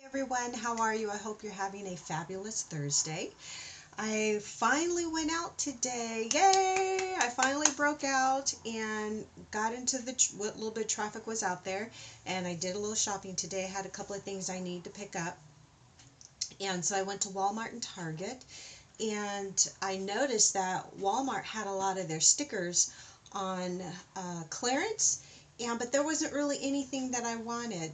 Everyone, how are you? I hope you're having a fabulous Thursday. I finally went out today. Yay! I finally broke out and got into what little bit of traffic was out there, and I did a little shopping today. I had a couple of things I need to pick up. And so I went to Walmart and Target, and I noticed that Walmart had a lot of their stickers on clearance, but there wasn't really anything that I wanted.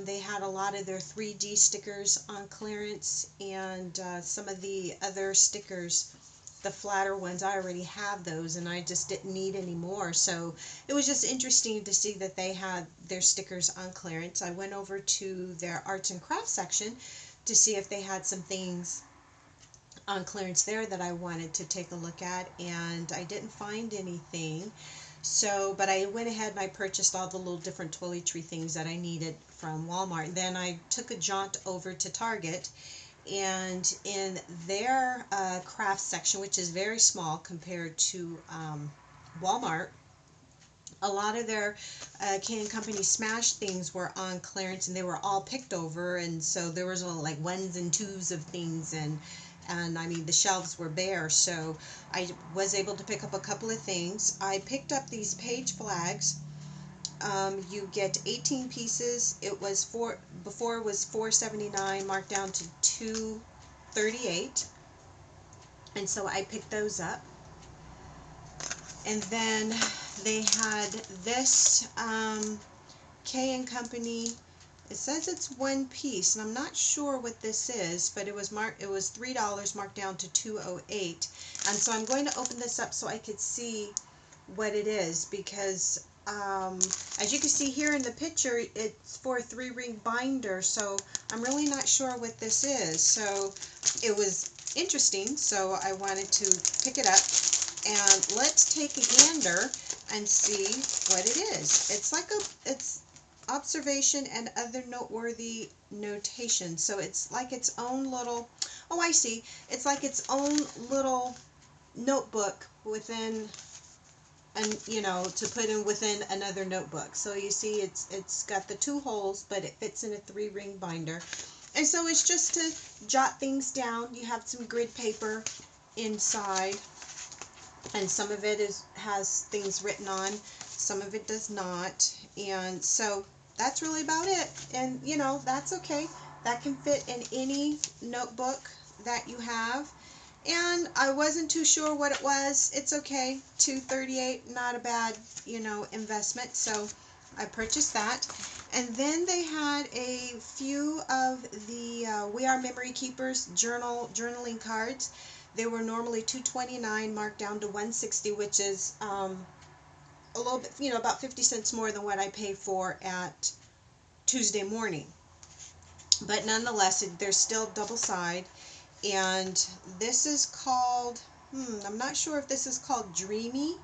They had a lot of their 3D stickers on clearance, and some of the other stickers, the flatter ones, I already have those, and I just didn't need any more. So it was just interesting to see that they had their stickers on clearance. I went over to their arts and crafts section to see if they had some things on clearance there that I wanted to take a look at, and I didn't find anything. So, but I went ahead and I purchased all the little different toiletry things that I needed from Walmart. Then I took a jaunt over to Target, and in their craft section, which is very small compared to Walmart, a lot of their Can Company Smash things were on clearance, and they were all picked over, and so there was only like ones and twos of things, and I mean the shelves were bare. So I was able to pick up a couple of things. I picked up these page flags. You get 18 pieces. It was before it was $4.79, marked down to $2.38, and so I picked those up. And then they had this K and Company. It says it's one piece, and I'm not sure what this is, but it was $3 marked down to $2.08. And so I'm going to open this up so I could see what it is, because as you can see here in the picture, it's for a 3-ring binder, so I'm really not sure what this is. So it was interesting, so I wanted to pick it up, and let's take a gander and see what it is. It's observation and other noteworthy notation. So it's like its own little, oh, I see. It's like its own little notebook within, and to put in within another notebook. So you see, it's got the 2 holes, but it fits in a 3-ring binder. And so it's just to jot things down. You have some grid paper inside, and some of it has things written on, some of it does not. And so that's really about it. And that's okay. That can fit in any notebook that you have. And I wasn't too sure what it was. It's okay. $2.38, not a bad investment. So I purchased that. And then they had a few of the We Are Memory Keepers journaling cards. They were normally $2.29, marked down to $1.60, which is a little bit, about 50 cents more than what I pay for at Tuesday Morning. But nonetheless, they're still double-sided. And this is called, I'm not sure if this is called Dreamy,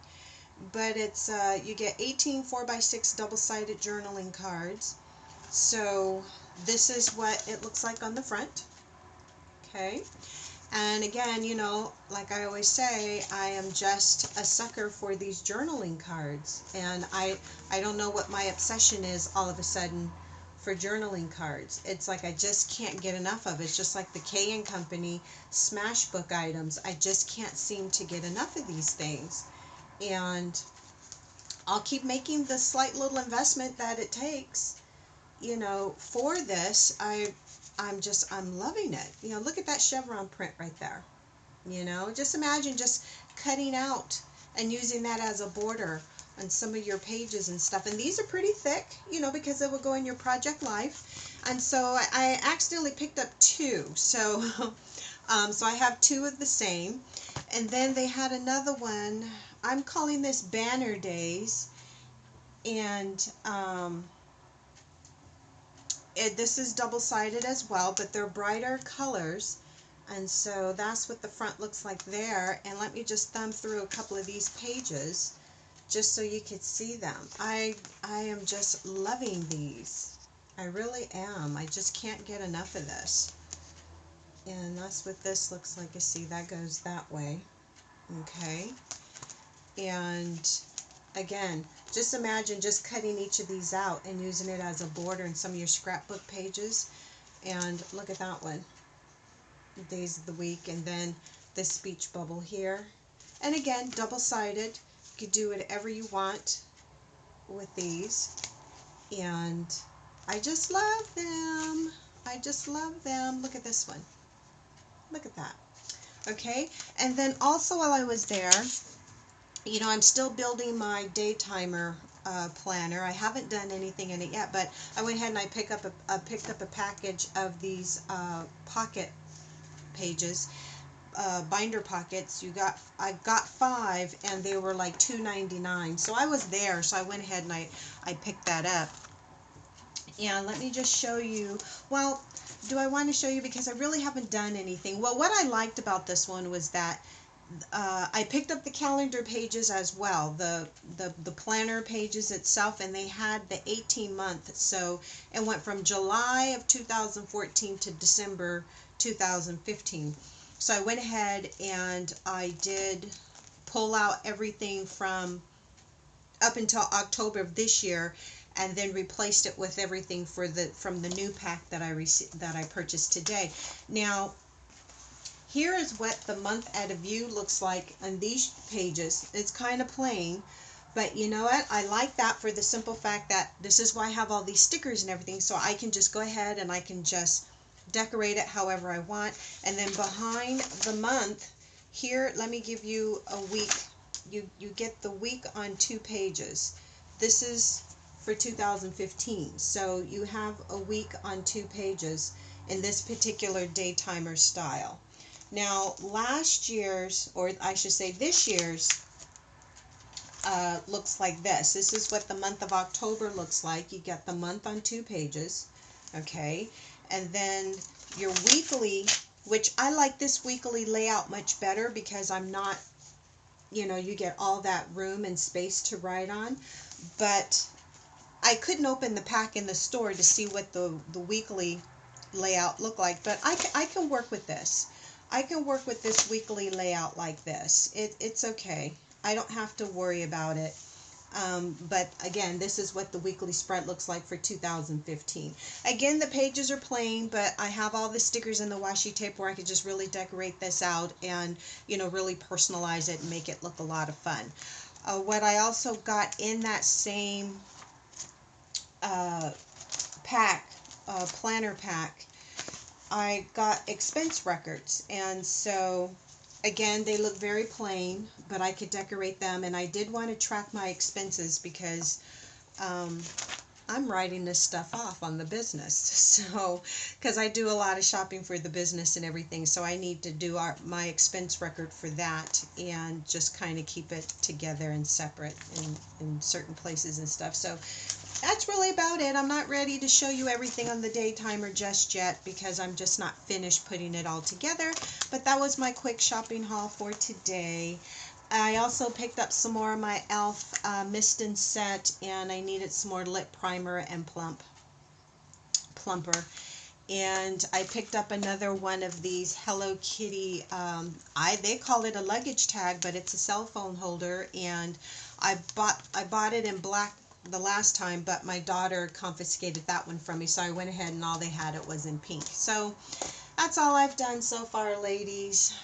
but it's you get 18 4x6 double-sided journaling cards. So this is what it looks like on the front. Okay. And again, like I always say, I am just a sucker for these journaling cards. And I don't know what my obsession is all of a sudden for journaling cards. It's like I just can't get enough of it. It's just like the K and Company Smash Book items. I just can't seem to get enough of these things. And I'll keep making the slight little investment that it takes, for this. I'm loving it. Look at that chevron print right there. Just imagine just cutting out and using that as a border on some of your pages and stuff. And these are pretty thick, because they will go in your project life. And so I accidentally picked up 2. So, so I have 2 of the same. And then they had another one. I'm calling this Banner Days. And this is double-sided as well, but they're brighter colors. And so that's what the front looks like there. And let me just thumb through a couple of these pages just so you could see them. I am just loving these. I really am. I just can't get enough of this. And that's what this looks like. You see, that goes that way. Okay. And again, just imagine just cutting each of these out and using it as a border in some of your scrapbook pages. And look at that one, days of the week, and then this speech bubble here. And again, double-sided. You could do whatever you want with these. And I just love them. I just love them. Look at this one. Look at that. Okay, and then also while I was there, you know, I'm still building my day timer planner. I haven't done anything in it yet, but I went ahead and I picked up a package of these pocket pages, binder pockets. I got 5, and they were like $2.99. So I was there, so I went ahead and I picked that up. And let me just show you. Well, do I want to show you because I really haven't done anything? Well, what I liked about this one was that I picked up the calendar pages as well, the planner pages itself, and they had the 18-month. So it went from July of 2014 to December 2015. So I went ahead and I did pull out everything from up until October of this year, and then replaced it with everything from the new pack that I purchased today. Now, here is what the month at a view looks like on these pages. It's kind of plain, but you know what? I like that for the simple fact that this is why I have all these stickers and everything, so I can just go ahead and I can just decorate it however I want. And then behind the month, here, let me give you a week. You get the week on 2 pages. This is for 2015, so you have a week on 2 pages in this particular day timer style. Now, last year's, or I should say this year's, looks like this. This is what the month of October looks like. You get the month on 2 pages, okay? And then your weekly, which I like this weekly layout much better because I'm not, you know, you get all that room and space to write on. But I couldn't open the pack in the store to see what the weekly layout looked like, but I can work with this. I can work with this weekly layout like this. It's okay. I don't have to worry about it. But again, this is what the weekly spread looks like for 2015. Again, the pages are plain, but I have all the stickers and the washi tape where I could just really decorate this out and, you know, really personalize it and make it look a lot of fun. What I also got in that same pack, planner pack, I got expense records, and so again, they look very plain, but I could decorate them, and I did want to track my expenses because I'm writing this stuff off on the business, so because I do a lot of shopping for the business and everything, so I need to do my expense record for that and just kind of keep it together and separate in certain places and stuff. So that's really about it. I'm not ready to show you everything on the day timer just yet because I'm just not finished putting it all together. But that was my quick shopping haul for today. I also picked up some more of my e.l.f. Mist and Set, and I needed some more lip primer and plumper. And I picked up another one of these Hello Kitty, they call it a luggage tag, but it's a cell phone holder, and I bought it in black the last time, but my daughter confiscated that one from me, so I went ahead and all they had it was in pink. So that's all I've done so far, ladies.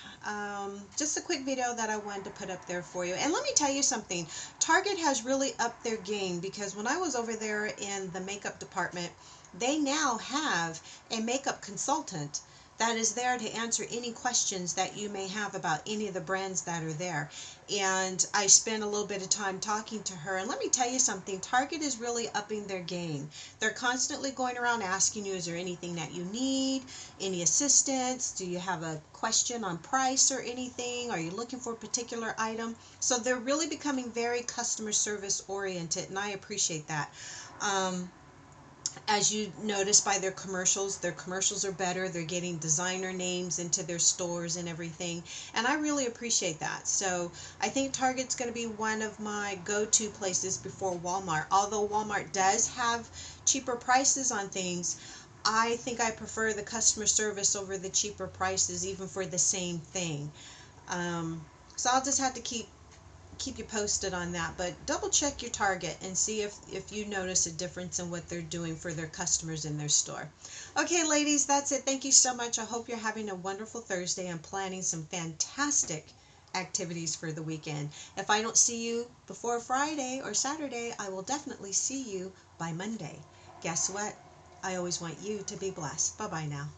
Just a quick video that I wanted to put up there for you. And let me tell you something, Target has really upped their game, because when I was over there in the makeup department, they now have a makeup consultant that is there to answer any questions that you may have about any of the brands that are there. And I spent a little bit of time talking to her, and let me tell you something, Target is really upping their game. They're constantly going around asking you, is there anything that you need, any assistance, do you have a question on price or anything, are you looking for a particular item? So they're really becoming very customer service oriented, and I appreciate that. As you notice by their commercials are better. They're getting designer names into their stores and everything, and I really appreciate that. So I think Target's going to be one of my go-to places before Walmart. Although Walmart does have cheaper prices on things, I think I prefer the customer service over the cheaper prices, even for the same thing. So I'll just have to keep keep you posted on that, but double check your Target and see if you notice a difference in what they're doing for their customers in their store. Okay, ladies, that's it. Thank you so much. I hope you're having a wonderful Thursday and planning some fantastic activities for the weekend. If I don't see you before Friday or Saturday, I will definitely see you by Monday. Guess what? I always want you to be blessed. Bye bye now.